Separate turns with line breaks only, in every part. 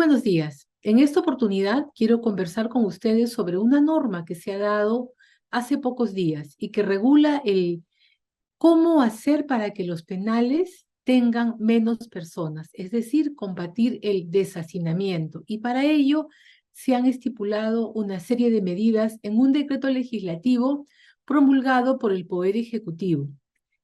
buenos días. En esta oportunidad quiero conversar con ustedes sobre una norma que se ha dado hace pocos días y que regula el cómo hacer para que los penales tengan menos personas, es decir, combatir el deshacinamiento. Y para ello se han estipulado una serie de medidas en un decreto legislativo promulgado por el Poder Ejecutivo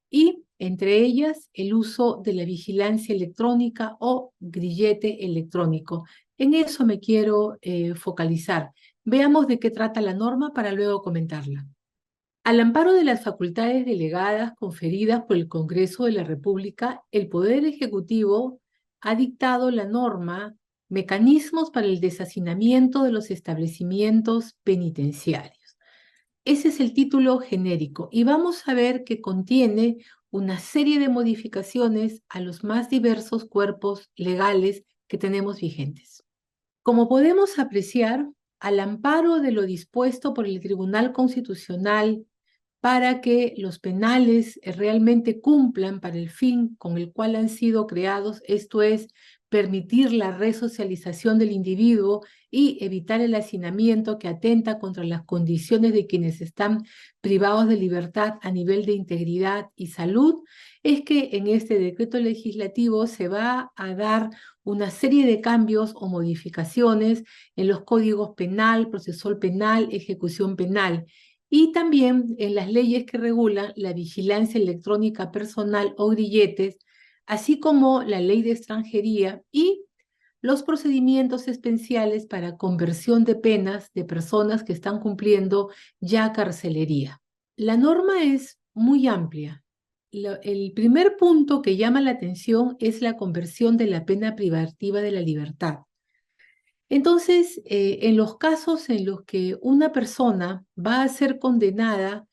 y entre ellas el uso de la vigilancia electrónica o grillete electrónico. En eso me quiero focalizar. Veamos de qué trata la norma para luego comentarla. Al amparo de las facultades delegadas conferidas por el Congreso de la República, el Poder Ejecutivo ha dictado la norma Mecanismos para el deshacinamiento de los establecimientos penitenciarios. Ese es el título genérico y vamos a ver que contiene una serie de modificaciones a los más diversos cuerpos legales que tenemos vigentes. Como podemos apreciar, al amparo de lo dispuesto por el Tribunal Constitucional para que los penales realmente cumplan para el fin con el cual han sido creados, esto es, permitir la resocialización del individuo y evitar el hacinamiento que atenta contra las condiciones de quienes están privados de libertad a nivel de integridad y salud, es que en este decreto legislativo se va a dar una serie de cambios o modificaciones en los códigos penal, procesal penal, ejecución penal, y también en las leyes que regulan la vigilancia electrónica personal o grilletes, así como la ley de extranjería y los procedimientos especiales para conversión de penas de personas que están cumpliendo ya carcelería. La norma es muy amplia. El primer punto que llama la atención es la conversión de la pena privativa de la libertad. Entonces, en los casos en los que una persona va a ser condenada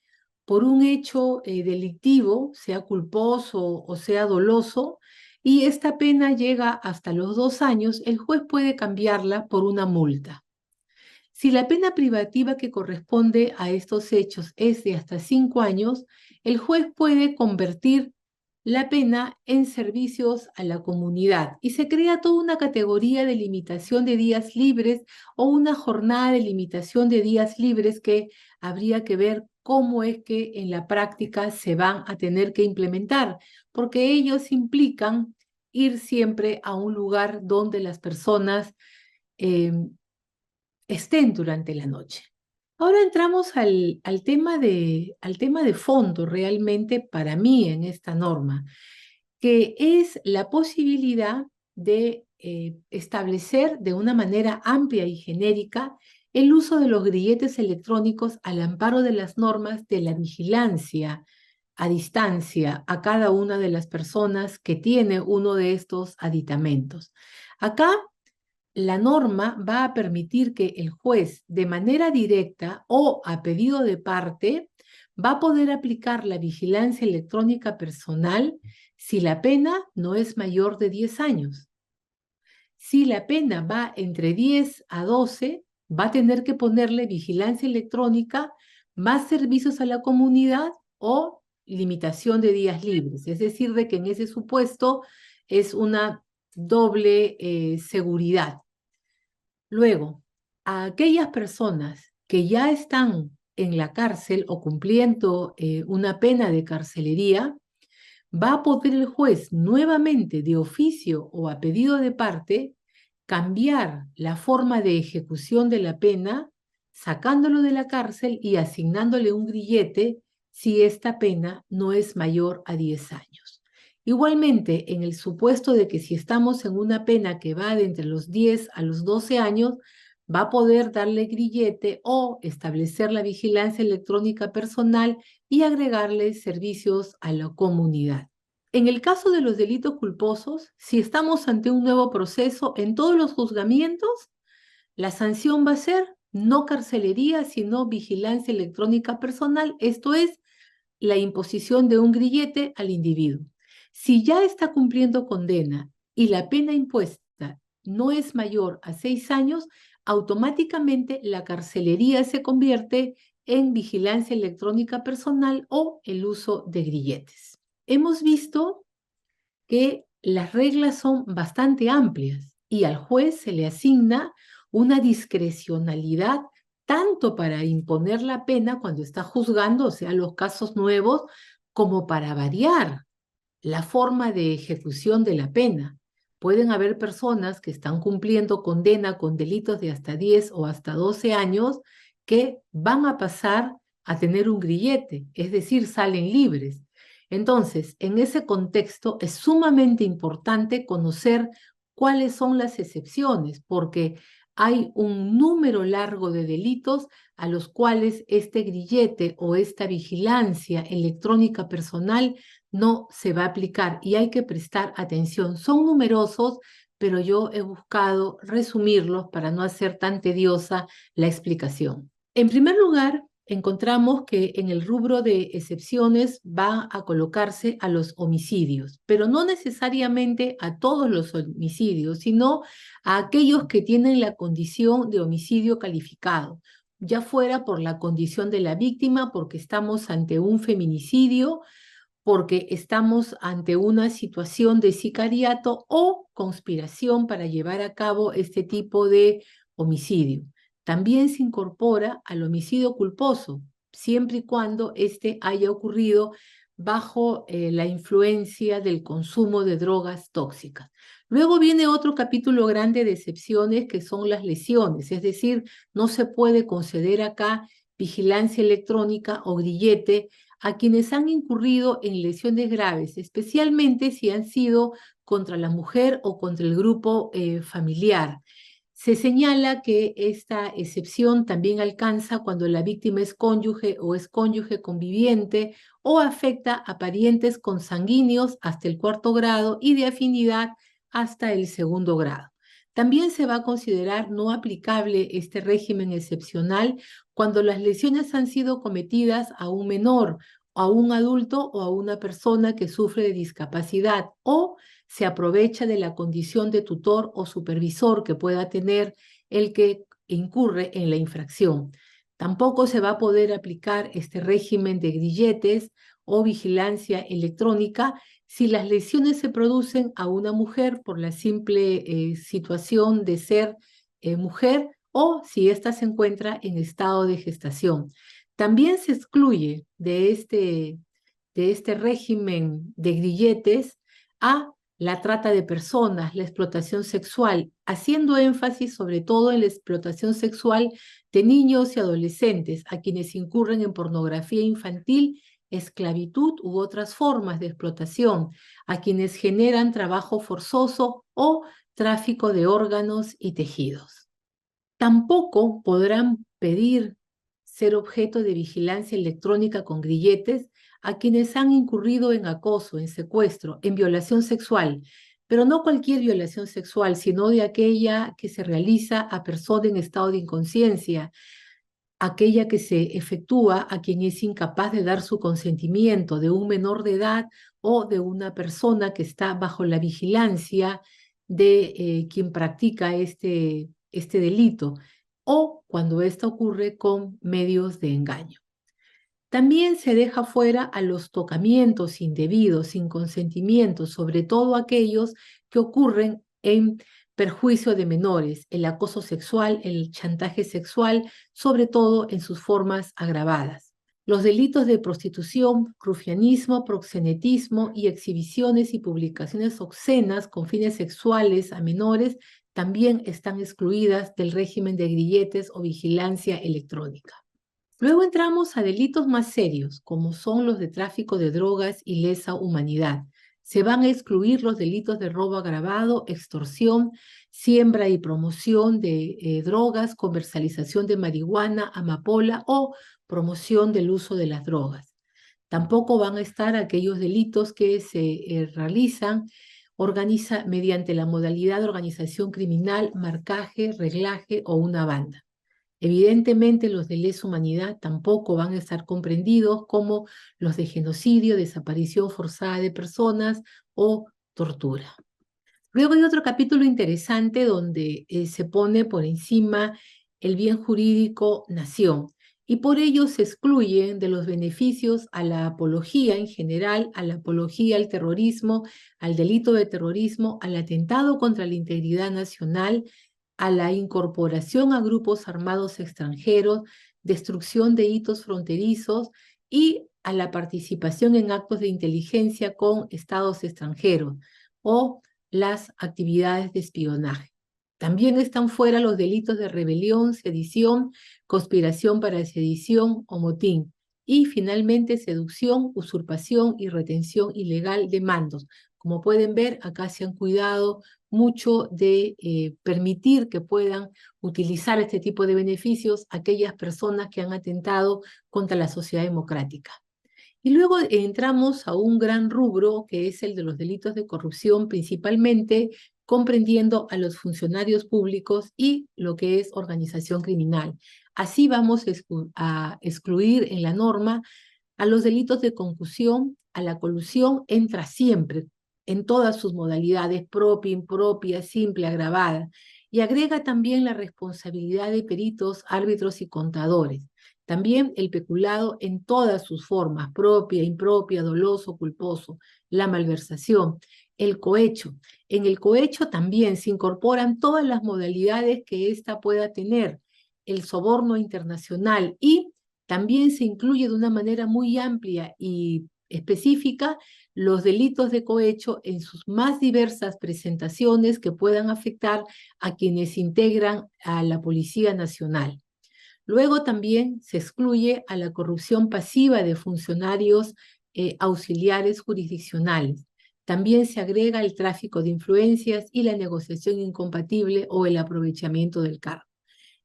por un hecho delictivo, sea culposo o sea doloso, y esta pena llega hasta los 2 años, el juez puede cambiarla por una multa. Si la pena privativa que corresponde a estos hechos es de hasta 5 años, el juez puede convertir la pena en servicios a la comunidad y se crea toda una categoría de limitación de días libres o una jornada de limitación de días libres que habría que ver cómo es que en la práctica se van a tener que implementar, porque ellos implican ir siempre a un lugar donde las personas eh, estén durante la noche. Ahora entramos al tema de fondo realmente para mí en esta norma, que es la posibilidad de establecer de una manera amplia y genérica el uso de los grilletes electrónicos al amparo de las normas de la vigilancia a distancia a cada una de las personas que tiene uno de estos aditamentos. Acá la norma va a permitir que el juez, de manera directa o a pedido de parte, va a poder aplicar la vigilancia electrónica personal si la pena no es mayor de 10 años. Si la pena va entre 10 a 12, va a tener que ponerle vigilancia electrónica, más servicios a la comunidad o limitación de días libres. Es decir, de que en ese supuesto es una doble seguridad. Luego, a aquellas personas que ya están en la cárcel o cumpliendo una pena de carcelería, va a poder el juez nuevamente de oficio o a pedido de parte cambiar la forma de ejecución de la pena, sacándolo de la cárcel y asignándole un grillete si esta pena no es mayor a 10 años. Igualmente, en el supuesto de que si estamos en una pena que va de entre los 10 a los 12 años, va a poder darle grillete o establecer la vigilancia electrónica personal y agregarle servicios a la comunidad. En el caso de los delitos culposos, si estamos ante un nuevo proceso en todos los juzgamientos, la sanción va a ser no carcelería, sino vigilancia electrónica personal, esto es, la imposición de un grillete al individuo. Si ya está cumpliendo condena y la pena impuesta no es mayor a 6 años, automáticamente la carcelería se convierte en vigilancia electrónica personal o el uso de grilletes. Hemos visto que las reglas son bastante amplias y al juez se le asigna una discrecionalidad tanto para imponer la pena cuando está juzgando, o sea, los casos nuevos, como para variar la forma de ejecución de la pena. Pueden haber personas que están cumpliendo condena con delitos de hasta 10 o hasta 12 años que van a pasar a tener un grillete, es decir, salen libres. Entonces, en ese contexto es sumamente importante conocer cuáles son las excepciones, porque hay un número largo de delitos a los cuales este grillete o esta vigilancia electrónica personal no se va a aplicar y hay que prestar atención. Son numerosos, pero yo he buscado resumirlos para no hacer tan tediosa la explicación. En primer lugar, encontramos que en el rubro de excepciones va a colocarse a los homicidios, pero no necesariamente a todos los homicidios, sino a aquellos que tienen la condición de homicidio calificado, ya fuera por la condición de la víctima, porque estamos ante un feminicidio, porque estamos ante una situación de sicariato o conspiración para llevar a cabo este tipo de homicidio. También se incorpora al homicidio culposo, siempre y cuando éste haya ocurrido bajo la influencia del consumo de drogas tóxicas. Luego viene otro capítulo grande de excepciones que son las lesiones, es decir, no se puede conceder acá vigilancia electrónica o grillete a quienes han incurrido en lesiones graves, especialmente si han sido contra la mujer o contra el grupo familiar. Se señala que esta excepción también alcanza cuando la víctima es cónyuge o es cónyuge conviviente o afecta a parientes consanguíneos hasta el cuarto grado y de afinidad hasta el segundo grado. También se va a considerar no aplicable este régimen excepcional cuando las lesiones han sido cometidas a un menor, a un adulto o a una persona que sufre de discapacidad o se aprovecha de la condición de tutor o supervisor que pueda tener el que incurre en la infracción. Tampoco se va a poder aplicar este régimen de grilletes o vigilancia electrónica si las lesiones se producen a una mujer por la simple situación de ser mujer o si ésta se encuentra en estado de gestación. También se excluye de este régimen de grilletes a la trata de personas, la explotación sexual, haciendo énfasis sobre todo en la explotación sexual de niños y adolescentes, a quienes incurren en pornografía infantil, esclavitud u otras formas de explotación, a quienes generan trabajo forzoso o tráfico de órganos y tejidos. Tampoco podrán pedir ser objeto de vigilancia electrónica con grilletes a quienes han incurrido en acoso, en secuestro, en violación sexual, pero no cualquier violación sexual, sino de aquella que se realiza a persona en estado de inconsciencia, aquella que se efectúa a quien es incapaz de dar su consentimiento, de un menor de edad o de una persona que está bajo la vigilancia de quien practica este delito, o cuando esto ocurre con medios de engaño. También se deja fuera a los tocamientos indebidos, sin consentimiento, sobre todo aquellos que ocurren en perjuicio de menores, el acoso sexual, el chantaje sexual, sobre todo en sus formas agravadas. Los delitos de prostitución, rufianismo, proxenetismo y exhibiciones y publicaciones obscenas con fines sexuales a menores también están excluidas del régimen de grilletes o vigilancia electrónica. Luego entramos a delitos más serios, como son los de tráfico de drogas y lesa humanidad. Se van a excluir los delitos de robo agravado, extorsión, siembra y promoción de drogas, comercialización de marihuana, amapola o promoción del uso de las drogas. Tampoco van a estar aquellos delitos que se realizan mediante la modalidad de organización criminal, marcaje, reglaje o una banda. Evidentemente, los de lesa humanidad tampoco van a estar comprendidos como los de genocidio, desaparición forzada de personas o tortura. Luego hay otro capítulo interesante donde se pone por encima el bien jurídico nación y por ello se excluyen de los beneficios a la apología en general, a la apología al terrorismo, al delito de terrorismo, al atentado contra la integridad nacional, a la incorporación a grupos armados extranjeros, destrucción de hitos fronterizos y a la participación en actos de inteligencia con estados extranjeros o las actividades de espionaje. También están fuera los delitos de rebelión, sedición, conspiración para sedición o motín. Y finalmente seducción, usurpación y retención ilegal de mandos. Como pueden ver, acá se han cuidado mucho de permitir que puedan utilizar este tipo de beneficios aquellas personas que han atentado contra la sociedad democrática. Y luego entramos a un gran rubro que es el de los delitos de corrupción, principalmente comprendiendo a los funcionarios públicos y lo que es organización criminal. Así vamos a excluir en la norma a los delitos de concusión, a la colusión, entra siempre, en todas sus modalidades, propia, impropia, simple, agravada, y agrega también la responsabilidad de peritos, árbitros y contadores. También el peculado en todas sus formas, propia, impropia, doloso, culposo, la malversación, el cohecho. En el cohecho también se incorporan todas las modalidades que ésta pueda tener, el soborno internacional y también se incluye de una manera muy amplia y específica los delitos de cohecho en sus más diversas presentaciones que puedan afectar a quienes integran a la Policía Nacional. Luego también se excluye a la corrupción pasiva de funcionarios auxiliares jurisdiccionales. También se agrega el tráfico de influencias y la negociación incompatible o el aprovechamiento del cargo.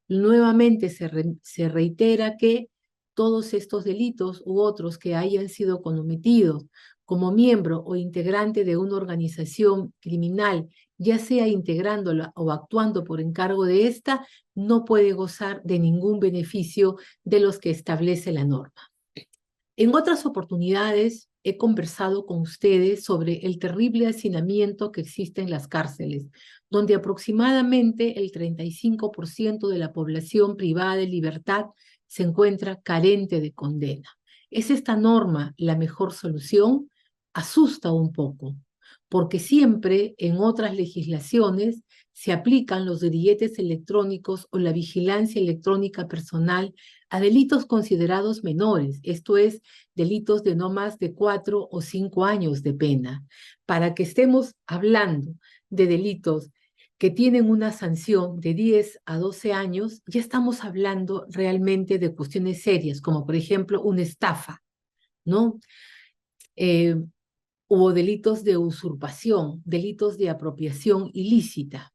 Nuevamente se reitera que todos estos delitos u otros que hayan sido cometidos como miembro o integrante de una organización criminal, ya sea integrándola o actuando por encargo de esta, no puede gozar de ningún beneficio de los que establece la norma. En otras oportunidades he conversado con ustedes sobre el terrible hacinamiento que existe en las cárceles, donde aproximadamente el 35% de la población privada de libertad se encuentra carente de condena. ¿Es esta norma la mejor solución? Asusta un poco, porque siempre en otras legislaciones se aplican los grilletes electrónicos o la vigilancia electrónica personal a delitos considerados menores, esto es, delitos de no más de 4 o 5 años de pena. Para que estemos hablando de delitos que tienen una sanción de 10 a 12 años, ya estamos hablando realmente de cuestiones serias, como por ejemplo una estafa, ¿no? Hubo delitos de usurpación, delitos de apropiación ilícita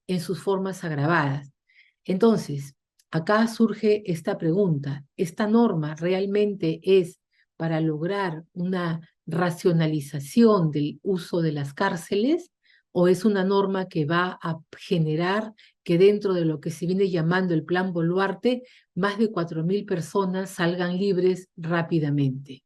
en sus formas agravadas. Entonces, acá surge esta pregunta: ¿esta norma realmente es para lograr una racionalización del uso de las cárceles o es una norma que va a generar que dentro de lo que se viene llamando el Plan Boluarte, más de 4.000 personas salgan libres rápidamente?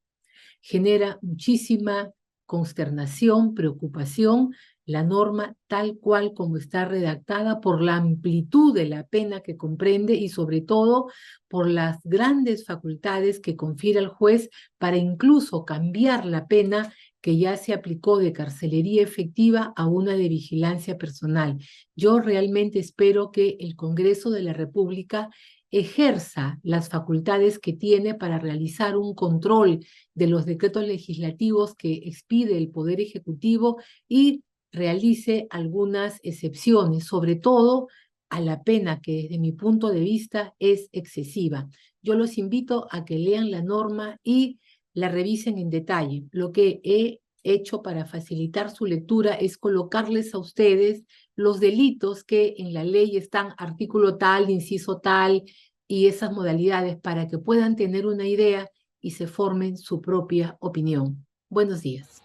Genera muchísima consternación, preocupación, la norma tal cual como está redactada por la amplitud de la pena que comprende y sobre todo por las grandes facultades que confiere al juez para incluso cambiar la pena que ya se aplicó de carcelería efectiva a una de vigilancia personal. Yo realmente espero que el Congreso de la República ejerza las facultades que tiene para realizar un control de los decretos legislativos que expide el Poder Ejecutivo y realice algunas excepciones, sobre todo a la pena que desde mi punto de vista es excesiva. Yo los invito a que lean la norma y la revisen en detalle. Lo que he hecho para facilitar su lectura es colocarles a ustedes los delitos que en la ley están artículo tal, inciso tal y esas modalidades para que puedan tener una idea y se formen su propia opinión. Buenos días.